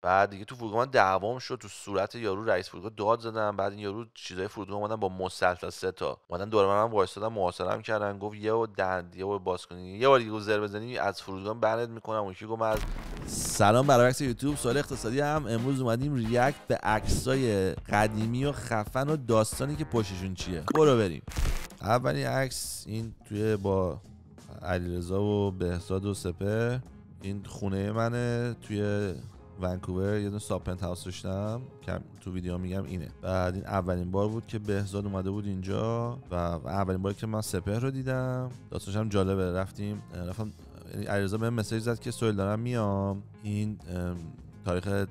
بعد دیگه تو فرودگاه من دعوام شد، تو صورت یارو رئیس فرودگاه داد زدم. بعد این یارو چیزای فرودگاه اومدن با مسلح 3 تا اومدن دور منم وایسادن محاصره‌ام کردن. گفت یه دند یه بار باز کنی، یه بار دیگه زر بزنی از فرودگاه برنت میکنم. اون کی گفت من سلام برای عکس یوتیوب سوال اقتصادی هم. امروز اومدیم ریاکت به عکسای قدیمی و خفن و داستانی که پشتشون چیه. برو بریم. اولین عکس این توی با علیرضا و بهزاد و سپر. این خونه منه توی ونکوور، یه دونه ساب پنت هاوس داشتم که تو ویدیو میگم اینه. بعد این اولین بار بود که بهزاد اومده بود اینجا و اولین باری که من سپهر رو دیدم. داستانش هم جالبه. رفتم علیرضا بهم مسیج زد که سوال دارم میام، این تاریخ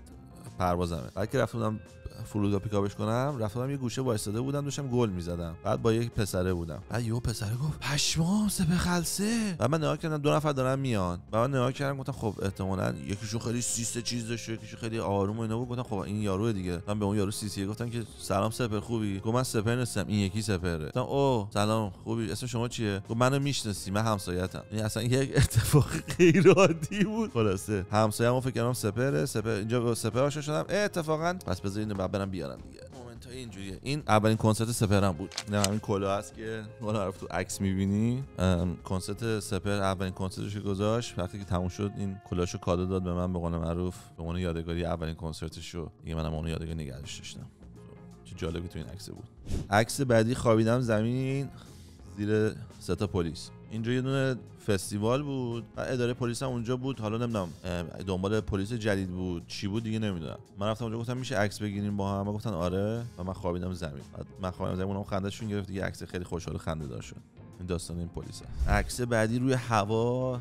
پروازمه. بعد که رفتم فرودگاه پیکاپش کنم، رفتم یه گوشه وایساده بودم داشتم گل میزدم. بعد با یک پسره بودم، بعد یهو پسره گفت پشمام سپه خلسه. بعد من نگاه کردم 2 نفر دارن میان. بعد من نگاه کردم گفتم خب احتمالاً یکیشون خیلی سیست چیز داشته، یکیشون خیلی آروم و اینا بود. گفتم خب این یاروه دیگه. من به اون یارو سیسی گفتم که سلام سپر خوبی؟ گفت من سپر نیستم، این یکی سپره. گفتم اوه سلام خوبی، اسم شما چیه؟ گفت منو میشناسی، من همسایه‌تم. این اصلا یک اتفاق غیر عادی بود. خلاصه همسایه‌مو فکر کردم سپره. سپر اینجا با سپر آشنا شدم اتفاقا. پس بذارین بعد برم بیارم دیگه. مومنتای اینجوریه. این اولین کنسرت سپرم بود. نه همین کلاه هست که والا عرفت تو عکس می‌بینی. کنسرت سپر اولین کنسرتش گذاشت. وقتی که تموم شد این کلاهشو کادو داد به من، به قول معروف به عنوان یادگاری اولین کنسرتشو. دیگه منم اون یادگاری نگهش داشتم. چه جالبی تو این عکس بود. عکس بعدی خوابیدم زمین زیر 3 تا پلیس. اینجا یه دونه فستیوال بود و اداره پلیس هم اونجا بود. حالا نمیدونم دنبال پلیس جدید بود چی بود دیگه نمیدونم. من رفتم اونجا گفتم میشه عکس بگیریم با هم؟ گفتن آره. و من خوابیدم زمین. من خوابیدم زمین، اونم خندهشون گرفت دیگه. عکس خیلی خوشحال خنده دار شد. این داستان این پلیسه. عکس بعدی روی هوا.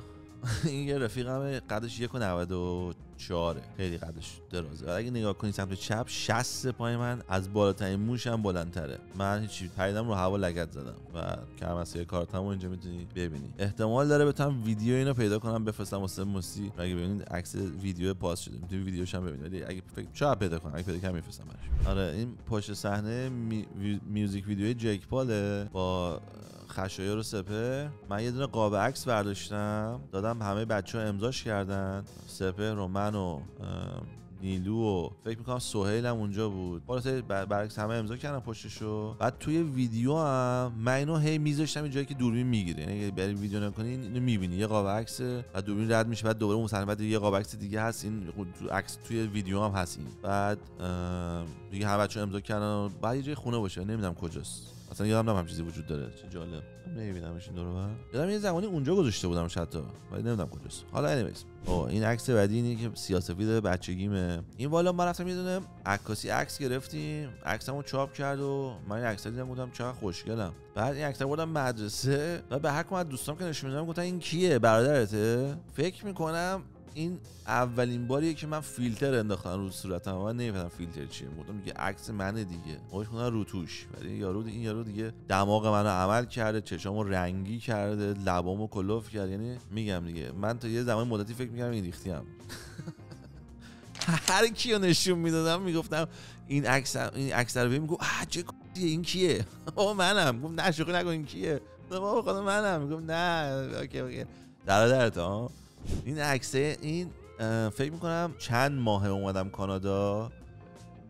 این یه رفیقمه، قدش 1.94، خیلی قدش درازه. اگه نگاه کنی سمت چپ 60 پای من از بالاترین موشم بلندتره. من هیچی پریدم رو هوا لگد زدم و کرمسه کارتمو اینجا میتونی ببینی. احتمال داره بتونم ویدیو اینو پیدا کنم بفرستم واسه موسی. اگه ببینید عکس ویدیو پاس شده میتونی ویدیوش هم ببینید، ولی اگه فکر شاید پیدا کنم، اگه پیدا کنم میفرستم براش. آره این پشت صحنه میوزیک ویدیوی جیک پاله با خشایار و سپر. من یه دونه قاب عکس برداشتم دادم، همه بچه‌ها امضاش کردن. سپر و من و نیلو و فکر میکنم سهیل هم اونجا بود. خلاصه برعکس همه امضا کردن پشتشو. بعد توی ویدیو هم من اینو هی میذاشتم این جایی که دوربین میگیره، یعنی اگه بری ویدیو نکنی اینو میبینی یه قاب عکس و دوربین رد میشه، بعد دوباره اون صحنه بعد یه قاب عکس دیگه هست. این عکس توی ویدیو هم هست. این بعد دیگه همه بچه‌ها امضا کردن. بعد یه جای خونه باشه نمیدونم کجاست، اصلا یادم نمیاد چیزی وجود داره. چه جالب، نمیبینمش این دور و بر. یادم یه زمانی اونجا گذاشته بودم حتی، ولی نمیدونم کجاست. حالا انیویز این عکس بعدی اینه که سیاه‌سفید بچگیمه. این والا ما رفتم یه دونه عکاسی عکس گرفتیم، عکسمو چاپ کرد و من این عکس دیدم گفتم چقدر خوشگلم. بعد این عکسا بردم مدرسه و به هر کدوم از دوستام که نشون میدم گفتن این کیه، برادرته؟ فکر میکنم این اولین باریه که من فیلتر انداختم رو صورتم. من نمی‌فهمم فیلتر چیه. گفتم دیگه عکس منه دیگه، خوش کنم رو توش. ولی این یارو دیگه دماغ منو عمل کرده، چشامو رنگی کرده، لبامو کلوف کرد. یعنی میگم دیگه من تا یه زمان مدتی فکر می‌کردم این ریختی‌ام. هر کیو نشون میدادم میگفتم این عکس رو ببین، میگفت چه این کیه؟ منم. گفت نه شوخی نکن این کیه؟ بابا خدا منم. میگم نه اوکی درت ها. این عکسه این فکر میکنم چند ماه اومدم کانادا.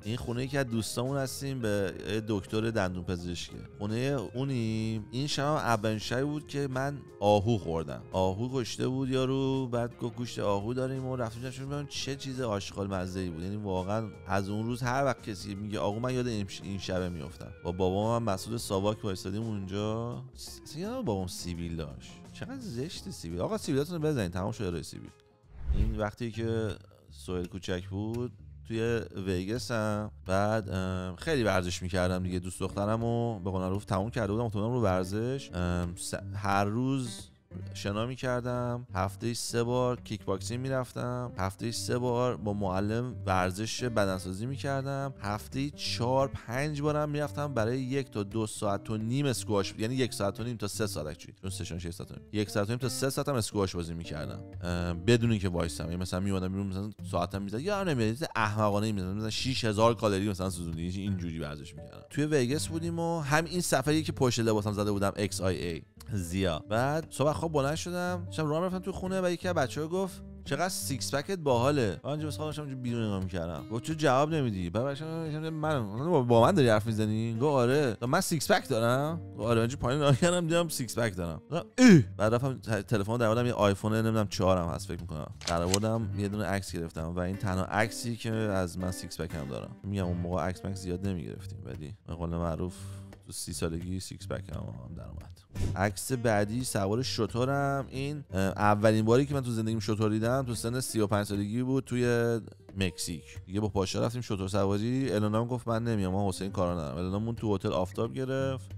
این خونه یکی از دوستامون هستیم به دکتر دندون پزشکی. خونه اونیم. این شب اولین شبی بود که من آهو خوردم. آهو کشته بود یارو. بعد گوشت آهو داریم و رفتیم ببینیم چه چیز آشغال مزه‌ای بود. یعنی واقعا از اون روز هر وقت کسی میگه آهو من یاد این شب میافتم. با بابام هم مسعود ساواک وایسادیم اونجا. اصلا بابام سیبیل داشت. چقدر زشت سیبیل. آقا سیبیلاتون رو بزنید تمام شده سیبیل. این وقتی که سهیل کوچک بود توی ویگاس هم. بعد خیلی ورزش میکردم دیگه. دوست دخترمو به قول معروف تموم کرده بودم افتادم رو ورزش. هر روز شنا میکردم، هفته 3 بار کیک باکسینگ میرفتم، هفته 3 بار با معلم ورزش بدنسازی میکردم، هفته 4-5 بارم میرفتم برای 1 تا 2 ساعت و نیم اسکواش، یعنی 1 ساعت و نیم تا 3 ساعت اکچولی، چون سشن 6 ساعت و نیم، 1 ساعت و نیم تا 3 ساعت هم اسکواش بازی میکردم بدون اینکه وایسم. یعنی مثلا میومدم بیرون مثلا ساعتم میزد یا نمیاد احمقانه میزدم، مثلا 6000 کالری مثلا سوزوندی اینجوری ورزش میکردم. توی ویگاس بودیم و هم این سفری که پشت لباسم زده بودم XIA زیا. بعد صبح خواب بلند شدم، راه رفتم تو خونه و یکی از بچه‌ها گفت چقدر سیکس پکت باحاله. من اینجا واسه خودم بیرون نگاه می‌کردم. گفت چه جواب نمیدی؟ بعد من با من داری حرف میزنی؟ گفت آره. من سیکس پک دارم. آره اینجا پایین نگاه کردم دیدم سیکس پک دارم. بعد رفتم تلفن در آوردم، یه آیفون نمیدونم 4 هم هست فکر می‌کنم. در آوردم یه دونه عکس گرفتم و این تنها عکسی که از من سیکس پک هم دارم. میگم اون موقع عکس مکس زیاد نمی‌گرفتیم ولی به قول معروف تو 30 سالگی سیکس پک هم در اومد. عکس بعدی سوار شترم. این اولین باری که من تو زندگیم شتر دیدم تو سن 35 سالگی بود توی مکزیک. دیگه با پاشا رفتیم شتر سواری. الانم گفت من نمیام، من حسین کارا ندارم. الانمون تو هتل آفتاب گرفت،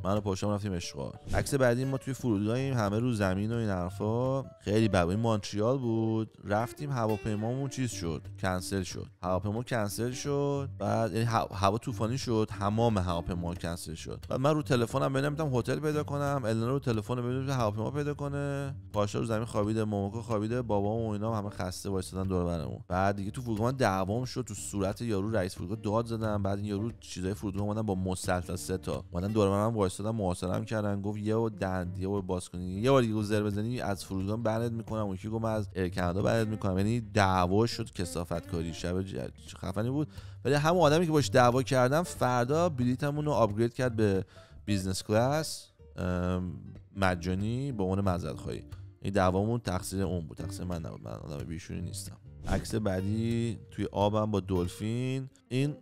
من و پاشام رفتیم اشغال. عکس بعدی ما توی فرودگاهیم، همه رو زمین و این حرفا. خیلی بد. این مونترال بود. رفتیم هواپیمامون چیز شد، کنسل شد. هواپیما کنسل شد. بعد یعنی هوا طوفانی شد، تمام هواپیما کنسل شد. بعد من رو تلفنم نمی‌تونم هتل پیدا کنم، النا رو تلفن ببینم هواپیما پیدا کنه. پاشا رو زمین خوابیده، ماماکو خوابیده، بابام و اینا همه خسته وایسادن دور برمون. بعد دیگه تو فرودگاه من دعوام شد، تو صورت یارو رئیس فرودگاه داد زدم. بعد این یارو چیزای فرودگاه اومدن با مسلسل 3 تا اومدن دور برم وایسادن محاصره‌ام کردن. گفت یه دندیه رو باز کنی، یه بار دیگه زر بزنی از فرودگاه برنت میکنم. اون یکی گفت من از ایر کانادا برنت میکنم. یعنی دعوا شد، کثافت کاری. شب خفنی بود. ولی همون آدمی که باش دعوا کردم فردا بلیطمون رو آپگرید کرد به بیزنس کلاس مجانی به عنوان معذرت خواهی. این دعوامون تقصیر اون بود، تقصیر من نبود. من آدم بیشوری نیستم. عکس بعدی توی آبم با دلفین. این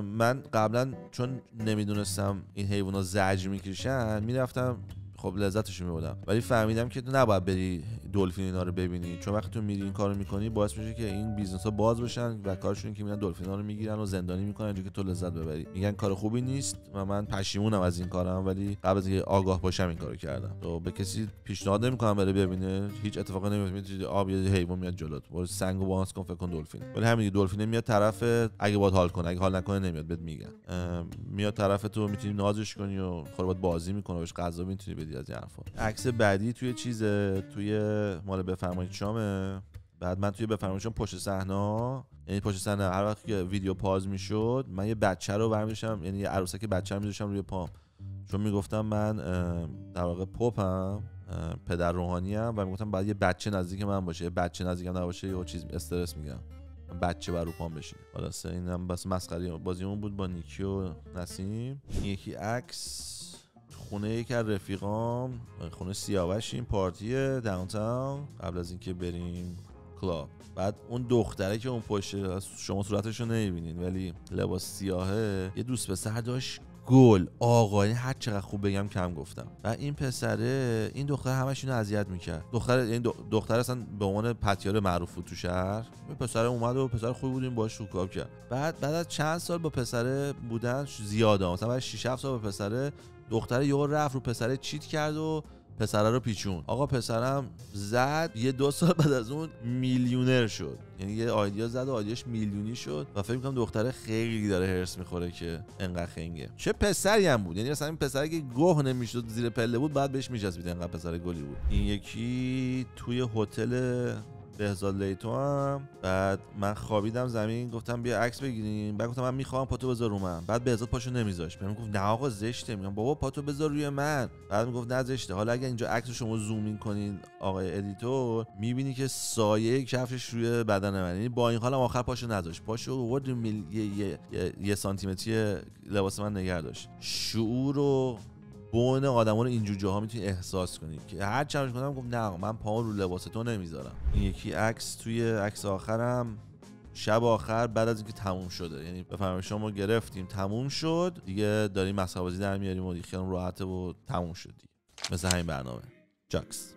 من قبلا چون نمیدونستم این حیونا زجر میکشن میرفتم خب لذتش میبردم، ولی فهمیدم که تو نباید بری دلفین اینا رو ببینی، چون وقتی تو میری این کارو میکنی باعث میشه که این بیزنس ها باز بشن و کارشون که میرن دلفینا رو میگیرن و زندانی میکنن اینجوری که تو لذت ببری. میگن کار خوبی نیست و من پشیمونم از این کارم، ولی قبل از اینکه آگاه باشم این کارو کردم. تو به کسی پیشنهاد نمیکنم بره ببینه، هیچ اتفاقی نمیفته. آب یه حیوان میاد جلوت، برو سنگو باز کن، فکر کن دلفین. ولی همین دلفین میاد طرف، اگه باهات حال کنه، اگه حال نکنه نمیاد بهت میگن. میاد طرف تو، میتونی نازش کنی و خودت بازی میکنه، بهش غذا میتونی بدی از این حرفا. عکس بعدی توی چیزه، توی مال بفرمایید شامه. بعد من توی بفرمایید شام پشت صحنه، یعنی پشت صحنه هر وقت که ویدیو پاز میشد من یه بچه رو برمی‌داشتم، یعنی یه عروسک بچه رو می‌ذاشتم روی پام، چون میگفتم من در واقع پاپم، پدر روحانی ام و میگفتم باید یه بچه نزدیک من باشه. یه بچه نزدیکم نباشه یه چیز استرس میگم، بچه بر رو پام بشینه. خلاص اینم بس مسخره بازیمون بود با نیکی و نسیم. یکی عکس خونه یکی از رفیقام، خونه سیاوشیم، پارتی داونتاون قبل از اینکه بریم کلاب. بعد اون دختره که اون پشت، شما صورتش رو نمیبینین ولی لباس سیاهه، یه دوست پسر داشت گل آقا، هر چقدر خوب بگم کم گفتم. و این پسره، این دختر همش اینو اذیت میکرد. دختر اصلا به عنوان پتیار معروف بود تو شهر. پسر اومد و پسر خوبی بودیم باهاش روکاب کرد. بعد از چند سال با پسره بودن زیاده، مثلا بعد 6 7 سال با پسره، دختر یهو رفت رو پسره چیت کرد و پسره رو پیچون. آقا پسرم زد، یه 2 سال بعد از اون میلیونر شد. یعنی یه آیدیا زد و آیدیاش میلیونی شد و فکر می‌کنم دختره خیلی داره هرس می‌خوره که انقدر خنگه. چه پسری هم بود، یعنی مثلا این پسری که گوه نمی‌شد زیر پله بود بعد بهش می‌چسبید، انقدر پسر گلی بود. این یکی توی هتل بهزاد لیتو هم. بعد من خوابیدم زمین، گفتم بیا عکس بگیریم. بعد گفتم من میخوام پاتو بذار رو من. بعد بهزاد پاشو نمیذاشت، بهم گفت نه آقا زشته. میگم بابا پاتو بذار روی من. بعد میگفت نه زشته. حالا اگه اینجا عکس شما زوم این کنین آقای ادیتور، میبینی که سایه کفشش روی بدن من، یعنی با این حالم آخر پاشو نذاشت، پاشو آورد یه سانتیمتری لباس من نگه داشت. شعور و بون آدما رو اینجور جاها میتونی احساس کنی که هر چمش کنم گفت نه من پام رو لباس تو نمیذارم. این یکی عکس توی عکس آخرم شب آخر بعد از اینکه تموم شده، یعنی بفرمایید شما گرفتیم تموم شد دیگه، داریم مسخره بازی در میاریم و خیالمون راحته و تموم شد دیگه. مثل همین برنامه جاکس.